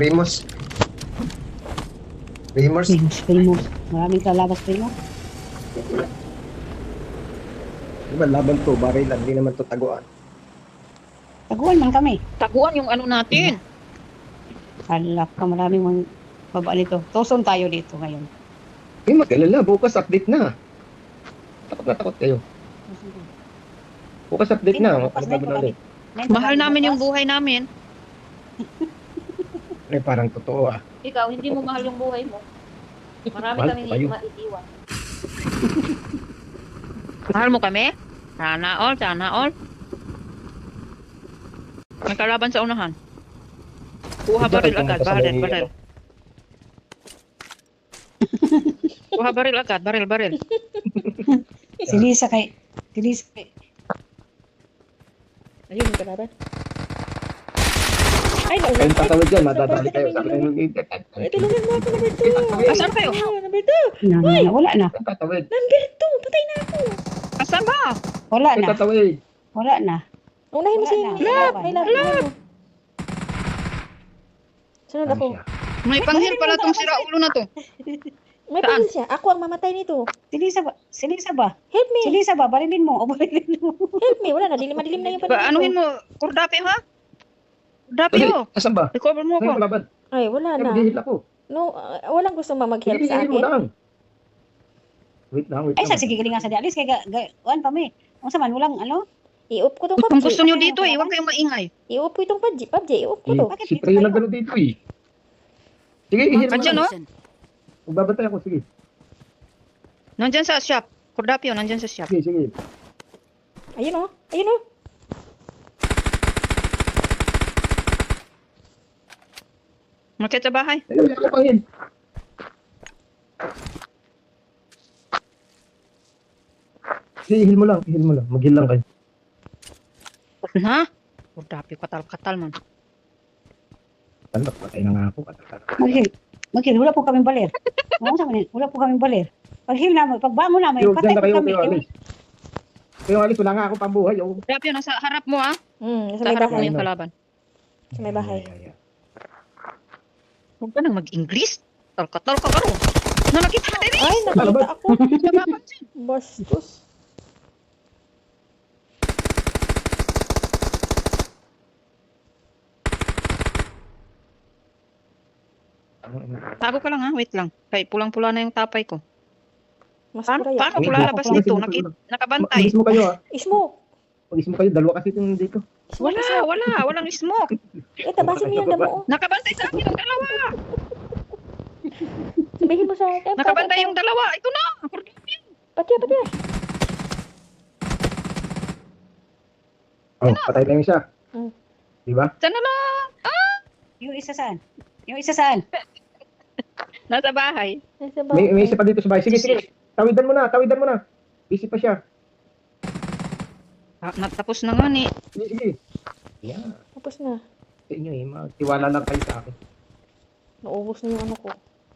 Famous. Famous. Famous. Maraming kalabas famous. Diba laban to, barilan, hindi naman to taguan. Taguan man kami. Taguan yung ano natin. Halak ka, maraming mga baba nito. Tuson tayo dito ngayon. Eh, mag-alala, bukas update na. Takot kayo. Bukas update na. Bukas Ano ba ulit? Mahal namin yung buhay namin. Eh, parang totoo ah. Ikaw, hindi mo mahal yung buhay mo. Marami Mahal kaming ko kayo. maiiwan. Mahal mo kami? Sana all, sana all. May kalaban sa unahan. Kuha baril agad, baril. Kuha baril agad, baril. Silisa kay... Ayun, yung kalaban. Ay, Kayong tatawid dyan, madadali kayo. Sabi kayo ng internet. tulungan mo ako, number 2. Asan kayo? Number 2. Wala na. Kayong tatawid. Number 2, patay na ako. Asan ba? Wala Kayong na. tatawid. Wala na. Unahin mo Wala siya. na. May love. Sunod Ano ako. siya? May panghil pala tong sira ulo na to. May Saan? pangil siya. Ako ang mamatay nito. Silisa ba? Help me. Silisa ba? Barilin mo. O barilin mo. Help me. Wala na. Madilim na yung paningin Anuhin ko. mo, kurdapi ha? Kurdapi ho. Asan ba? Recover mo Ngayon ko. laban. Ay, wala na. Mag-heal ako. No, walang gusto mag-help sa Hihil mo akin. lang. Wait lang. Ay, sa sige galingan sa dialis. Kaya kuan pa mi. Ang saman, walang ano? I-up ko tong Kung PUBG. gusto nyo dito huwag kayong maingay. I-up ko itong PUBG. I-up ko to. Bakit Si dito Trey kayo? na gano'n dito eh. Sige, ihil mo Andyan, lang. no? Magbabantay ako, sige. Nandyan sa shop. Kurdapi ho, nandyan sa shop. Sige. Ayun o. Ayun o. Market sa bahay. Ayun, ako pangin. Sige, ihil mo lang. Mag-heal lang kayo. Ha? Kurdapi, katal-katal man. Ano, patay na nga ako. Maghil. Wala po kaming baler. Ano saman? Wala po kaming baler. Paghil namin, pagbangon namin, Kayo, patay dyan na po kayo, kami. kayo alis. Kayo alis, wala nga ako pambuhay. Oh. Kurdapi, nasa harap mo ha. Sa Sa may harap mo bahay. yung kalaban. Sa may bahay. Ay. Huwag ka nang mag-English. Tal-katal ka karo. Na nakita ka din Ay, nakita ako. eh. Bastos. Tago ka lang ha, wait lang. Kay pulang-pula na yung tapay ko. Mas Paano, kuraya. paano ko lalabas nito? Nakabantay. Mag-is mo kayo ah. Ismo. Mag-is mo kayo. Dalawa kasi itong dito. Walang smoke. Tabasin mo yung damo. Nakabantay sa akin yung dalawa. Sabihin mo sa akin. Nakabantay yung dalawa. Ito na. Kurdapi. Patya. Oh, patay na yung isa. Hmm. Diba? Sana lang. Yung isa saan? Nasa bahay. Nasa bahay. May isa pa dito sa bahay. Sige. Tawidan mo na. Busy pa siya. Natapos na nga ni. Sige. Yeah. Tapos na. Sa inyo eh. Magtiwala lang kayo sa akin. Naubos na yung ano ko.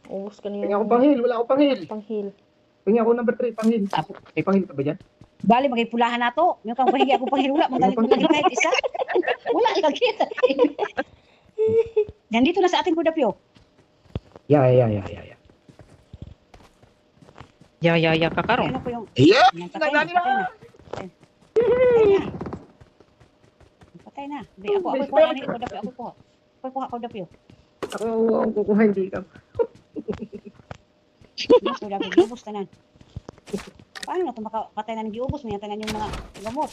Naubos ka na Pingin ako yung panghil. Wala ako panghil. panghil. Pingin ako number 3. Panghil. May panghil ka ba dyan? Bali, magipulahan na to. Yung kang pahingi ako panghil. Wala, magaling ko kahit isa. Wala, lagi. Nandito na sa ating kudapyo. Yeah. Ya, kakaro. Ano po yung... Yeah! Yan, patay na. Patay na. Di, ako po yan. Ako po. Ako po kudapyo. Ako ang kukuha, hindi ka. Mas kudapyo, giubos tanan. Paano na ito makapatay na ng giubos? May tanan yung mga gamot.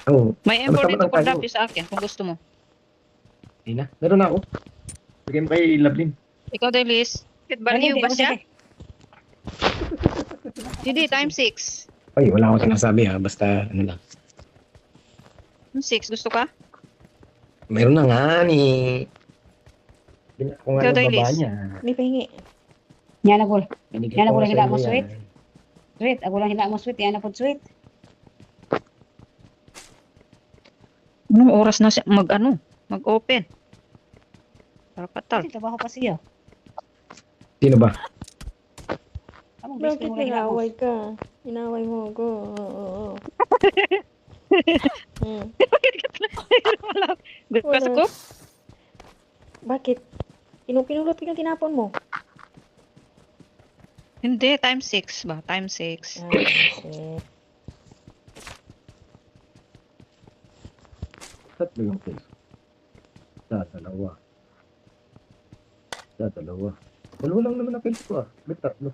Oo. May import Tama-tama dito lang tayo. kurdapi sa akin kung gusto mo. Hindi na. Meron na ako. Bigyan mo kay Lablin. Ikaw, Delis. Value ba siya? Hindi, times 6. Ay, wala akong sinasabi ha. Basta ano lang. 6, gusto ka? Meron na nga ni... Kung Ikaw, ano baba Dailis. niya. May pahingi. Yan ako. Binigay Yan ko ako lang sa hila inyo mo, yan. sweet. Sweet, ako lang hila mo sweet. Yan ako sweet. Anong oras na siya mag-open? Katal. Kasi trabaho pa siya. Sino ba? Among best Bakit friend mo lang hila mo. inaway ka? Inaway mo ako. Oo. Gusto ka Wala. sa cook? Bakit? Pinulot ko yung tinapon mo. Hindi, times 6 ba? Times 6. Ah, shit. Tatlo yung kills ko. Dalawa. Dalawa. Dalawa lang naman ang kills ko ah. Ba't tatlo?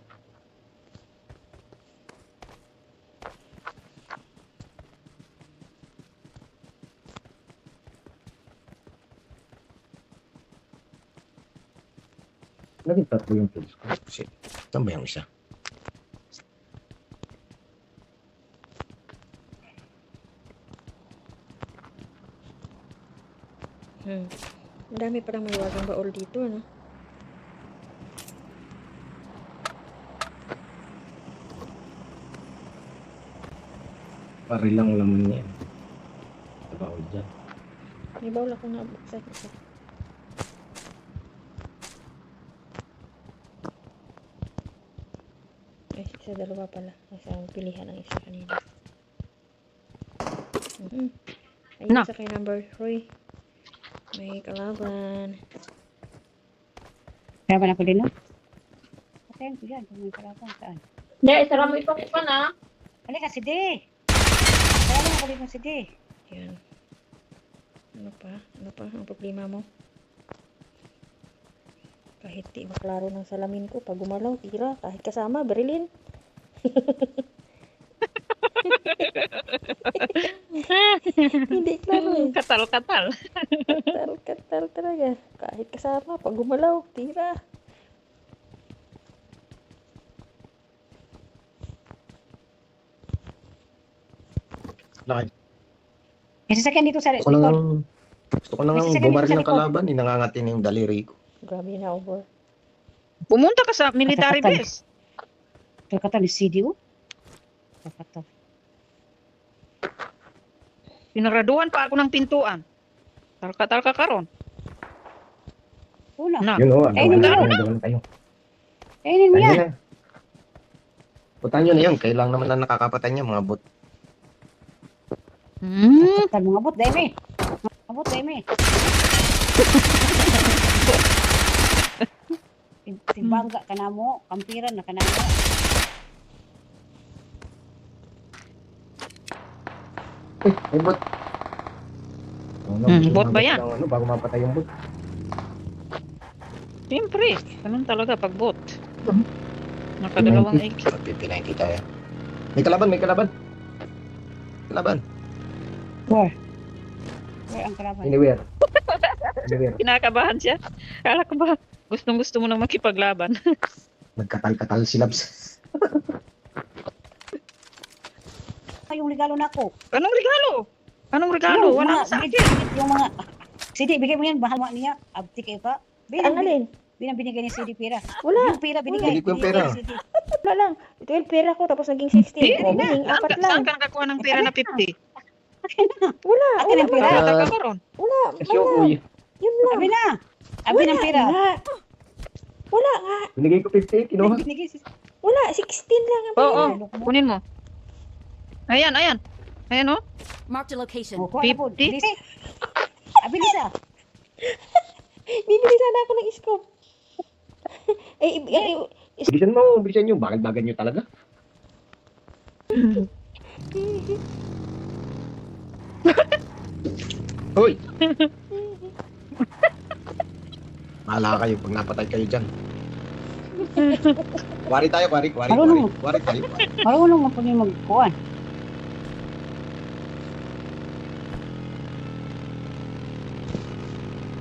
Naging tatlo yung kills ko. Shit. Saan ba yung isa? Ang dami parang may wagang baol dito, ano? Pare lang laman niya. Bawal dyan. May baul ako na buksan. Isa. Ay, isa dalawa pala. Isa ang pilihan ng isa kanina. Ayun Na. sa kay number 3. May kalaban. Kalaban ako din, no? Patayin ko yan. Kung may kalaban, saan? Hindi, isara mo ito pa na. Halika, si D. Kalaban ako din si D. Yan. Ano pa? Ano pa ang problema mo? Kahit di maklaro ng salamin ko, pag gumalaw, tira. Kahit kasama, barilin. Hindi klaro eh. Katal-katal. Katal talaga. Kahit kasama, pag gumalaw, tira. Laki. May sasakyan dito sa Gusto ko na likod. gusto ko na nga May sasakyan bumaril dito sa ng likod. kalaban. Nangangatin na yung daliri ko. Grabe na over. Pumunta ka sa military Katal-katal. base. Ito ka ni CDO. Ito. Pinaraduan pa ako ng pintuan. Talka-talka karon. Una. Na. Yun o. Ay, hindi mo. Kayo. Kainin mo Ayun yan. na. Putan nyo na yun. Kailang naman na nakakapatay niya mga bot. Katal mga bot, dahil mga bot, dahil Timbangga ka na mo, kampiran na ka na mo. May bot. Bot ba yan? Ano, bago mapatay yung bot. Siyempre, ganun talaga pag bot. Nakadalawang AK. P90 tayo. May kalaban, may kalaban. Kalaban. Where? Where ang kalaban? Anywhere. Anywhere. Kinakabahan siya. Kala ko ba, gustong-gusto mo nang makipaglaban. Nagkatal-katal silabs. Yung regalo na ako. Anong regalo? Anong regalo? Yung Wala mga- sa akin. Yung mga, CD, bigay mo yan, bahal mo niya. Abti kayo pa. Ang alin? Binibigay ni CD pera. Wala. Yung pera binigay. Hindi ko yung pera. Binigay ni CD. Wala lang. 12 pera ko, tapos naging 16. O, meaning, Saan 4 ka, lang. saan ka nakakuha ng pera na 50? Wala. Akin ang pera. Wala ka karon. Wala. Kasi yung Wala. uy. Yun lang. Abi na. Abi ng pera. Nga. Wala nga. Binigay ko 50, kinuha. Binigay si Wala. 16 lang ang Oo, pera. kunin mo. Ayan, ayan. Ayan oh. Marked a location. Oh, kuha na po. 50? Bilis. Abi Lisa. Bibili sana ako ng scope. Bilisan mo, bilisan nyo. Bakit bagan nyo talaga? Hoy! Mahala kayo pag napatay kayo dyan. Wari tayo, wari tayo. Marunong mo po niyo magkuhan.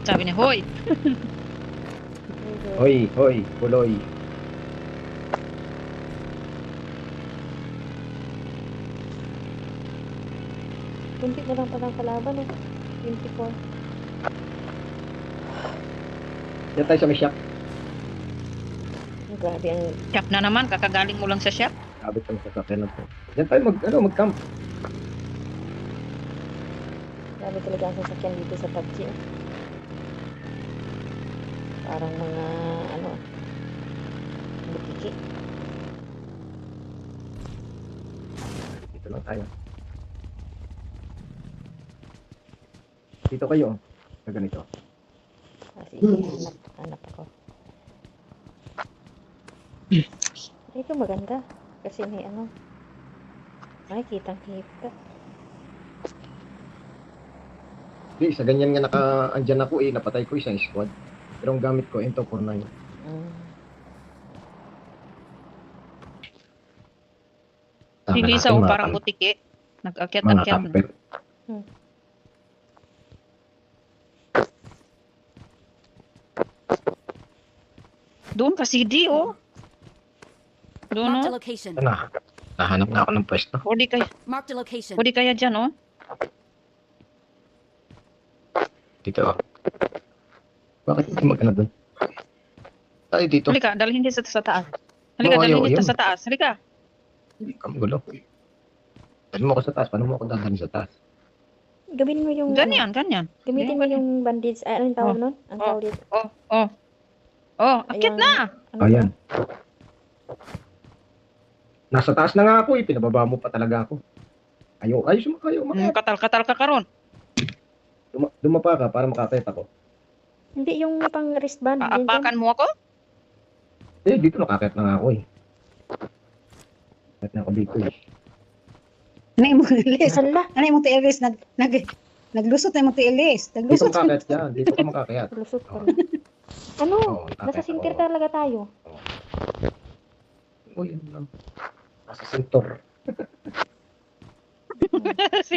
Sabi niya, hoy. Hoy, hoy, puloy. Kuntit na lang palang kalaban eh. 24. Yan tayo sa may shop. Grabe ang Shop na naman, kakagaling mo lang sa shop. Sabit ang sasakyan na to. Yan tayo mag-camp. grabe talaga ang sasakyan dito sa PUBG. Eh. Parang mga ano butiki. Dito lang tayo. Dito kayo. Sa ganito. Ah, Sige, hanap ako. Ito maganda. Kasi may ano. Makikitang kita. Di, sa ganyan nga andyan ako napatay ko isang squad. Pero ang gamit ko, ito 49. Sige, Tama sa natin, mga parang kam- butiki. mga Nag-akyat-akyat na. camper. Doon ka, CD, oh. Doon, Marked a oh. location. Nahanap na ako ng pwesto. Marked a location. Pwede kaya dyan, oh. Dito, oh. Bakit hindi magana doon? Tayo dito. Halika, dalhin kita sa taas. Halika, Oo, dalhin ayaw, kita ayaw. sa taas. Halika. Hindi ka magulo. Dali mo ako sa taas. Paano mo ako dadalhin sa taas? Gawin mo yung Ganyan, ganyan. gamitin mo yung bandage. Ay, anong tawag nun? Ang tawag dito. Oh, oh. Oh, akyat Ayun. na. Ano Ayan. ba? Nasa taas na nga ako Pinababa mo pa talaga ako. Ayaw sumakay. Katal-katal ka karon. Dumapa ka para makakita ako. Hindi yung pang wristband. Yun dyan. Paapakan mo ako? Dito nakakit na nga ako Nakakit na ako dito Ano yung mga ilis? Sala. Ano yung mga ilis? Naglusot na yung mga ilis. Dito Naglusot. makakit yan. Dito ka makakayat. Lusot pa na. Ano? Oo, Nasa nakita sinter ko. talaga tayo. Uy, ano lang. Nasa sentor.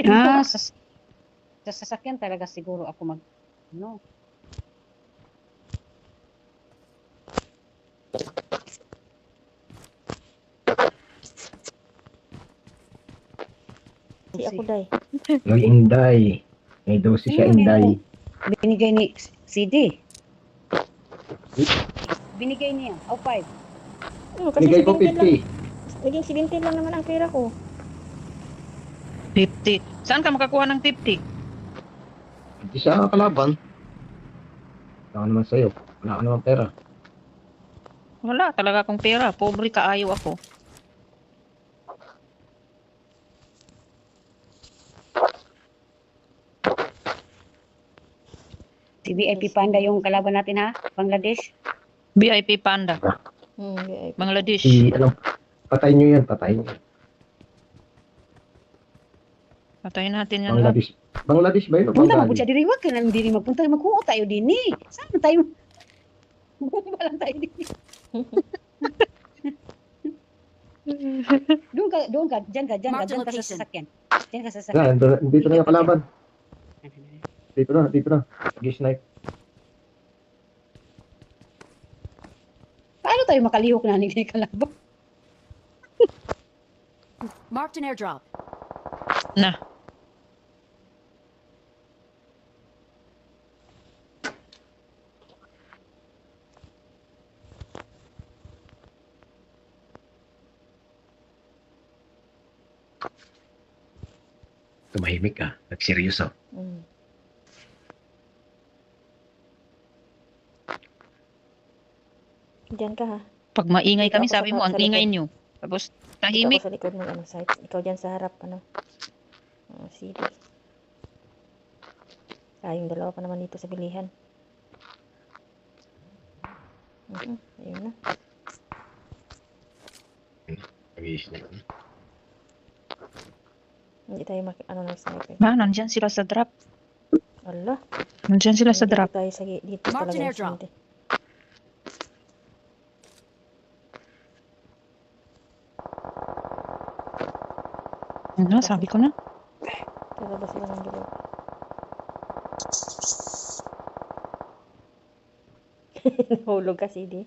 Ah, sa sasakyan talaga siguro ako ano. Si ako day. May Inday. May dosis siya Inday. Binigay ni CD. Binigay niya. 5. Ano, kasi Bigay ko 17 lang. 50. Naging 17 lang naman ang pera ko. 50. Saan ka makakuha ng 50? Hindi siya kalaban. Wala ka naman sa'yo. Wala ka naman pera. Wala talaga akong pera. Pobre ka, ayaw ako. Si VIP Panda yung kalaban natin ha. Bangladesh. VIP Panda. VIP. Bangladesh. Patay nyo yan. Patay nyo. Patayin natin yan lang. Bangladesh ba yun? o Punta Bengali? mo siya diri wag ka nang diri magpunta magkuha tayo din eh. Saan tayo? Bumaba lang tayo din. Doon ka, dyan ka Mark the sa location. sasakyan. Dyan ka sa sasakyan. Yan, dito na yung kalaban. Dito na. Snipe. Paano tayo makalihok na ni kalaban? Marked an airdrop. Na. Tumahimik ka. Nagseryoso. Mm. Diyan ka ha. Pag maingay Dito kami, ako sabi mo, sa ang likod. ingay nyo. Tapos, Dito tahimik. ako sa likod ng site. Ikaw dyan sa harap, CD. Tayong dalawa pa naman dito sa bilihan. Ayun na. Nag-i-snipe. Hindi tayo ng sniper. Nandyan sila sa drop. Allah. Nandyan sila sa drop. Dito tayo dito Mark talaga an yung airdrop. sinte. Ano, sabi ko na. Tara ba sila ng dulo? Nahulog ka, CD.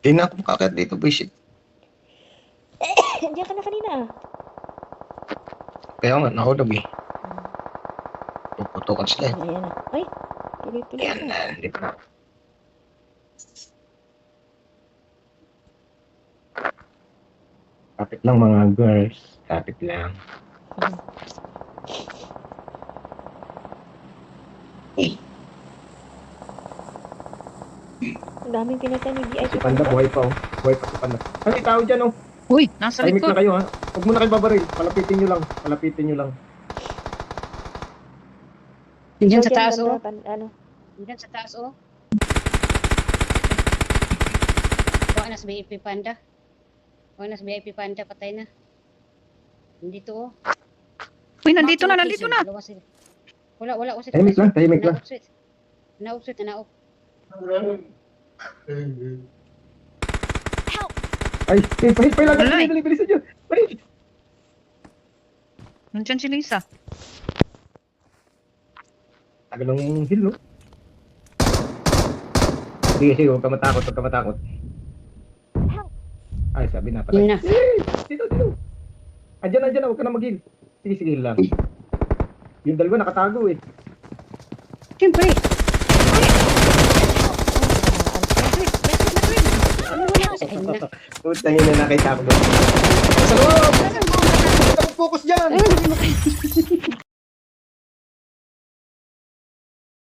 Hindi na ako makakayat dito, bullshit. Diyan ka na kanina. Kaya nga, nahulog Puputukan sila Ayan na. Ay, tuloy-tuloy Ayan ka. na, dito na. Kapit lang mga girls. Kapit lang. Ang daming pinatay ni VIP. Si Panda, buhay pa Buhay pa si Panda. Ay, tao dyan Uy, nasa Tahimik na likod. kayo Huwag mo na kayo babaril. Palapitin nyo lang. Diyan sa Ikaw taas dyan, oh. banda, ano? Diyan sa taas, oh. Kuha na sa VIP Panda. Kuha na sa VIP Panda, patay na. Dito, oh. Uy, nandito na, nandito na. Dalawa sila. Wala. Usit. Tahimik lang, tahimik lang. Nausit. Ay, pahit lang. Wala, eh. Dali, bilisan nyo. Pahit. Nandiyan si Lisa. Tagal ng hill, no? Sige, huwag ka matakot. Ay, sabi na, patay. Yun na. Dito. Andyan, huwag ka na mag-heal. Sige, heal lang. Yung dalawa nakatago eh. Siyempre. Putang ina, nakita ko doon. Sa loob! Huwag ka mag-focus dyan!